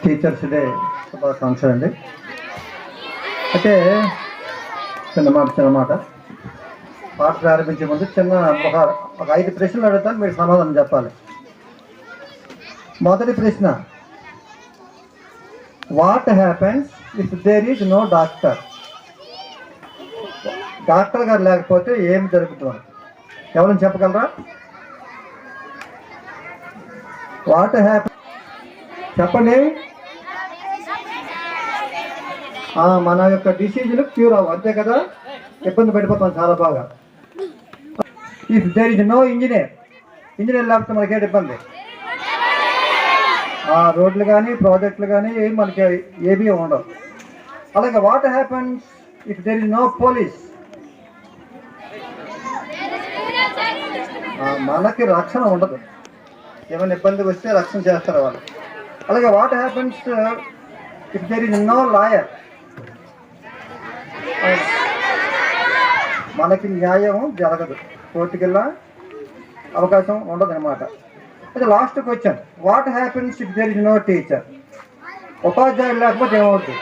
Teachers day శుభాకాంక్షలు అండి. అయితే చిన్నమాట పాట ప్రారంభించే ముందు ఒక 5 ప్రశ్నలు అడుగుతాను, మీరు సమాధానం చెప్పాలి. మొదటి ప్రశ్న, what happens if there is no doctor? Doctor గారు లేకపోతే ఏమి జరుగుతుంది? ఎవరైనా చెప్పగలరా? వాట్ హ్యాపెన్ చెప్పండి. మన యొక్క డిసీజులు క్యూర్ అవ్వ, అంతే కదా? ఇబ్బంది పడిపోతాం చాలా బాగా. If there is no engineer లేకపోతే మనకేంటి ఇబ్బంది? రోడ్లు కానీ ప్రాజెక్టులు కానీ మనకి ఏమీ ఉండవు. అలాగే what happens if there is no police? మనకి రక్షణ ఉండదు, ఏమైనా ఇబ్బంది వస్తే రక్షణ చేస్తారు వాళ్ళు. అలాగే what happens if there is no lawyer? మనకి న్యాయం జరగదు, కోర్టుకెళ్ళ అవకాశం ఉండదు అనమాట. అయితే last question, what happens if there is no teacher? ఉపాధ్యాయులు లేకపోతే ఏమవుతుంది?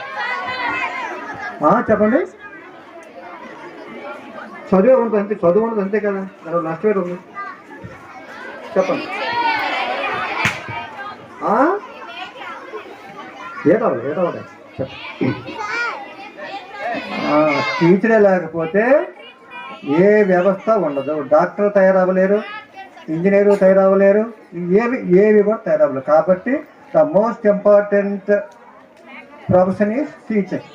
చెప్పండి. చదువు ఉంటుంది అంతే, చదువు ఉండదు అంతే కదా, దాని నష్టమేది ఉంది చెప్పండి. ఏటవ్వాలి చెప్పండి. టీచరే లేకపోతే ఏ వ్యవస్థ ఉండదు. డాక్టర్ తయారవ్వలేరు, ఇంజనీరు తయారవ్వలేరు, ఏవి కూడా తయారవ్వలేరు. కాబట్టి the most important profession is teacher.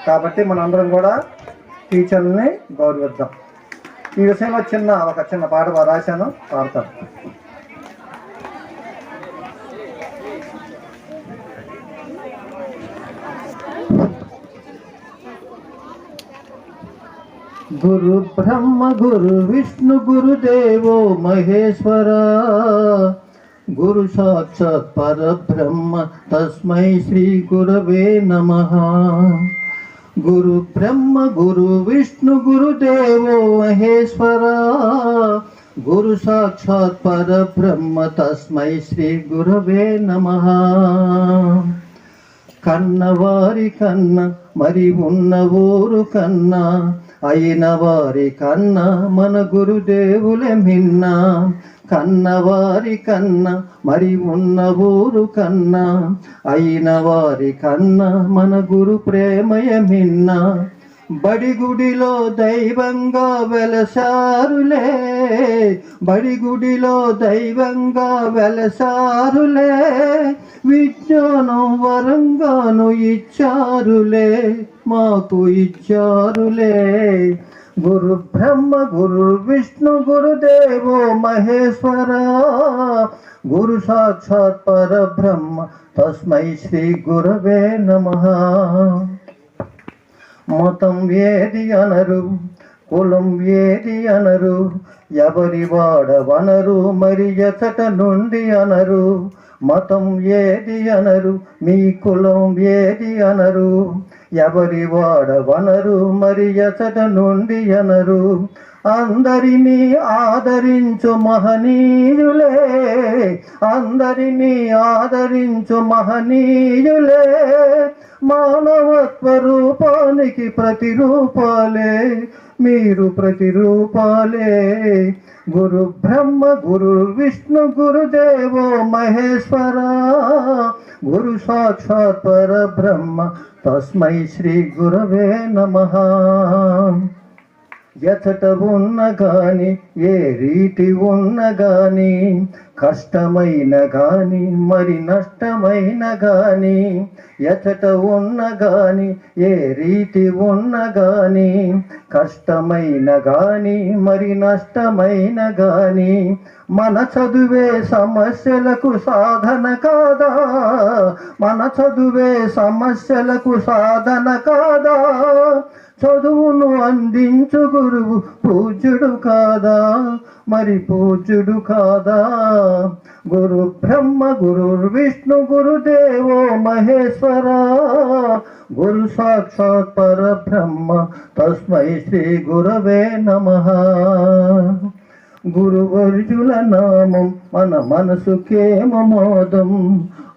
కాబట్టి మనందరం కూడా టీచర్ని గౌరవిద్దాం. ఈ విషయంలో ఒక చిన్న పాట రాశాను, పాడతాను. గురు బ్రహ్మ గురు విష్ణు గురుదేవో మహేశ్వర, గురు సాక్షాత్ పరబ్రహ్మ తస్మై శ్రీ గురవే నమః. గురు బ్రహ్మ గురు విష్ణు గురుదేవో మహేశ్వర, గురు సాక్షాత్ పరబ్రహ్మ తస్మై శ్రీ గురవే నమః. కన్నవారి కన్న మరి ఉన్న ఊరు కన్నా, అయిన వారి కన్నా మన గురుదేవులే మిన్న. కన్నవారి కన్నా మరి ఉన్న ఊరు కన్నా, అయిన వారి కన్నా మన గురు ప్రేమయ మిన్న. బడిగుడిలో దైవంగా వెలసారులే, బడిగుడిలో దైవంగా వెలసారులే, విజ్ఞానం వరంగాను ఇచ్చారులే, మాకు ఇచ్చారులే. గురు బ్రహ్మ గురు విష్ణు గురుదేవో మహేశ్వర, గురు సాక్షాత్ పరబ్రహ్మ తస్మై శ్రీ గురవే నమః. మతం ఏది అనరు, కులం ఏది అనరు, ఎవరి వాడవనరు, మరి ఎచట నుండి అనరు. మతం ఏది అనరు, మీ కులం ఏది అనరు, ఎవరి వాడవనరు, మరి ఎచట నుండి అనరు. అందరినీ ఆదరించు మహనీయులే, అందరినీ ఆదరించు మహనీయులే, మానవత్వ రూపానికి ప్రతిరూపాలే, మీరు ప్రతిరూపాలే. గురు బ్రహ్మ గురు విష్ణు గురుదేవో మహేశ్వర, గురు సాక్షాత్ పరబ్రహ్మ తస్మై శ్రీ గురవే నమః. ఎచట ఉన్న గాని ఏ రీతి ఉన్న గాని, కష్టమైన గాని మరి నష్టమైన గాని, ఎచట ఉన్న గాని ఏ రీతి ఉన్న గాని, కష్టమైన గాని మరి నష్టమైన గాని, మన చదువే సమస్యలకు సాధన కాదా, మన చదువే సమస్యలకు సాధన కాదా, చదువును అందించు గురువు పూజ్యుడు కాదా, మరి పూజ్యుడు కాదా. గురు బ్రహ్మ గురు విష్ణు గురుదేవో మహేశ్వర, గురు సాక్షాత్ పరబ్రహ్మ తస్మై శ్రీ గురవే నమః. గురువర్యుల నామం మన మనసుకేమ మోదం,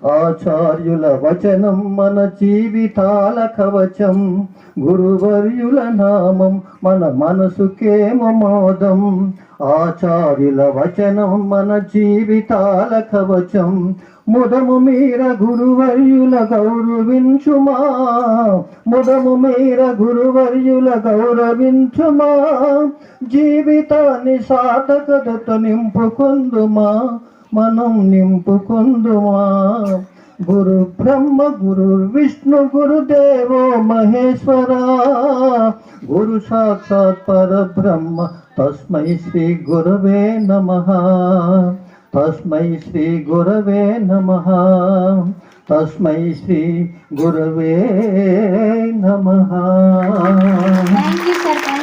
ఆచార్యుల వచనం మన జీవితాల కవచం, గురువర్యుల నామం మన మనసుకేమో మోదం. ఆచార్యుల వచనం మన జీవితాల కవచం, ముదము మీర గురువర్యుల గౌరవించుమా, ముదము మీర గురువర్యుల గౌరవించుమా. జీవితాన్ని సార్థకతతో నింపుకుందుమా, మనం నింపుకుందుమా. గురు బ్రహ్మ గురు విష్ణు గురుదేవో మహేశ్వర, గురు సాక్షాత్ పరబ్రహ్మ తస్మై శ్రీ గురవే నమః, తస్మై శ్రీ గురవే నమః, తస్మై శ్రీ గురవే నమః. Thank you sir.